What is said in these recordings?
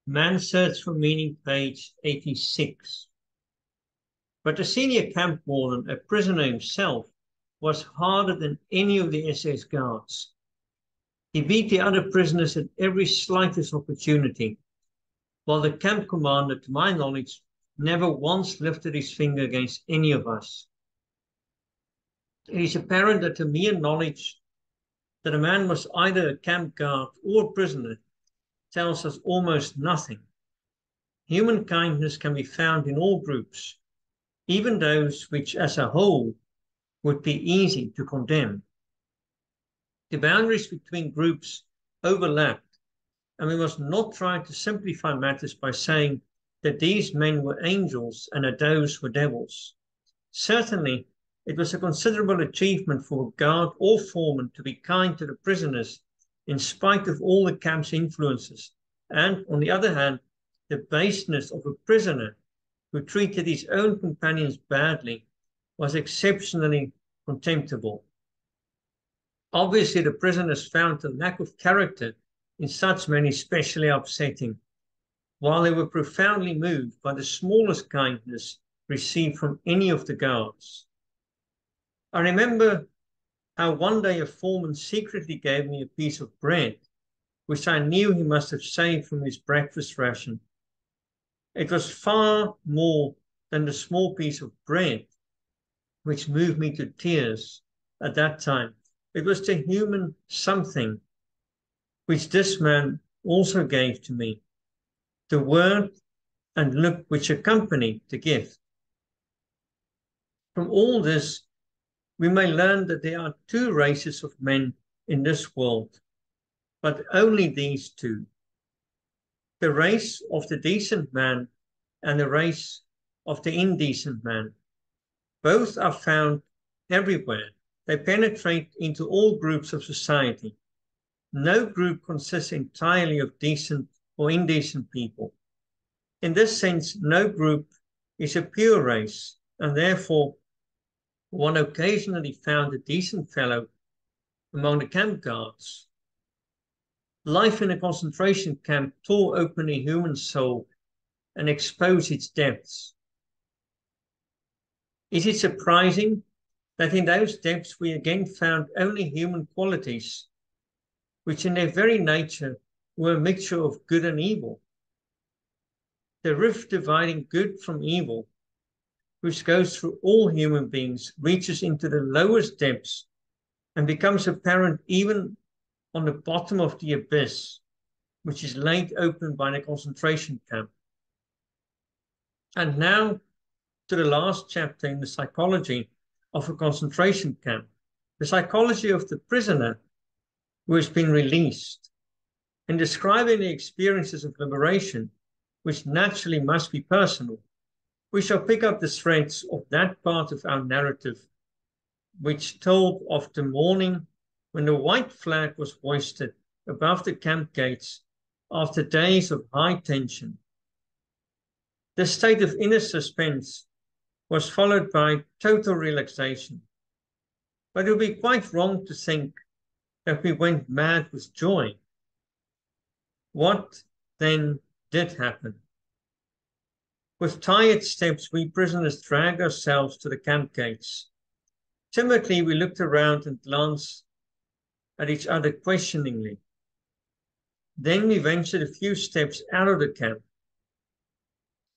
Man's Search for Meaning, page 86. But the senior camp warden, a prisoner himself, was harder than any of the SS guards. He beat the other prisoners at every slightest opportunity, while the camp commander, to my knowledge, never once lifted his finger against any of us. It is apparent that the mere knowledge that a man was either a camp guard or a prisoner tells us almost nothing. Human kindness can be found in all groups, even those which as a whole would be easy to condemn. The boundaries between groups overlapped, and we must not try to simplify matters by saying that these men were angels and that those were devils. Certainly, it was a considerable achievement for a guard or foreman to be kind to the prisoners in spite of all the camp's influences, and, on the other hand, the baseness of a prisoner who treated his own companions badly was exceptionally contemptible. Obviously, the prisoners found the lack of character in such men especially upsetting, while they were profoundly moved by the smallest kindness received from any of the guards. I remember how one day a foreman secretly gave me a piece of bread, which I knew he must have saved from his breakfast ration. It was far more than the small piece of bread which moved me to tears at that time. It was the human something which this man also gave to me, the word and look which accompanied the gift. From all this, we may learn that there are two races of men in this world, but only these two. The race of the decent man and the race of the indecent man. Both are found everywhere. They penetrate into all groups of society. No group consists entirely of decent or indecent people. In this sense, no group is a pure race, and therefore one occasionally found a decent fellow among the camp guards. Life in a concentration camp tore open a human soul and exposed its depths. Is it surprising that in those depths we again found only human qualities, which in their very nature were a mixture of good and evil? The rift dividing good from evil, which goes through all human beings, reaches into the lowest depths and becomes apparent even on the bottom of the abyss, which is laid open by the concentration camp. And now to the last chapter in the psychology of a concentration camp, the psychology of the prisoner who has been released. In describing the experiences of liberation, which naturally must be personal, we shall pick up the threads of that part of our narrative which told of the morning when the white flag was hoisted above the camp gates after days of high tension. The state of inner suspense was followed by total relaxation. But it would be quite wrong to think that we went mad with joy. What then did happen? With tired steps, we prisoners dragged ourselves to the camp gates. Timidly, we looked around and glanced at each other questioningly. Then we ventured a few steps out of the camp.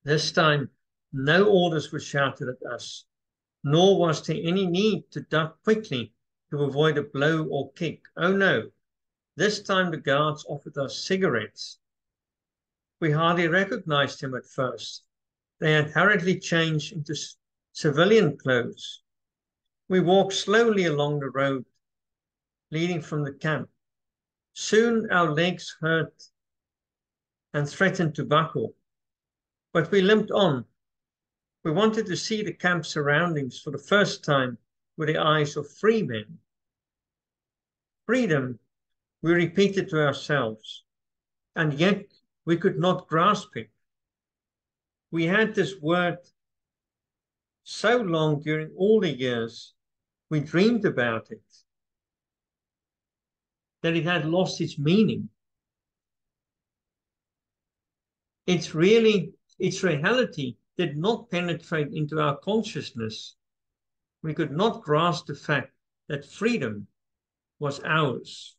This time, no orders were shouted at us, nor was there any need to duck quickly to avoid a blow or kick. Oh no, this time the guards offered us cigarettes. We hardly recognized him at first. They had hurriedly changed into civilian clothes. We walked slowly along the road leading from the camp. Soon our legs hurt and threatened to buckle, but we limped on. We wanted to see the camp surroundings for the first time with the eyes of free men. Freedom, we repeated to ourselves, and yet we could not grasp it. We had this word so long during all the years we dreamed about it that it had lost its meaning. its reality did not penetrate into our consciousness. We could not grasp the fact that freedom was ours.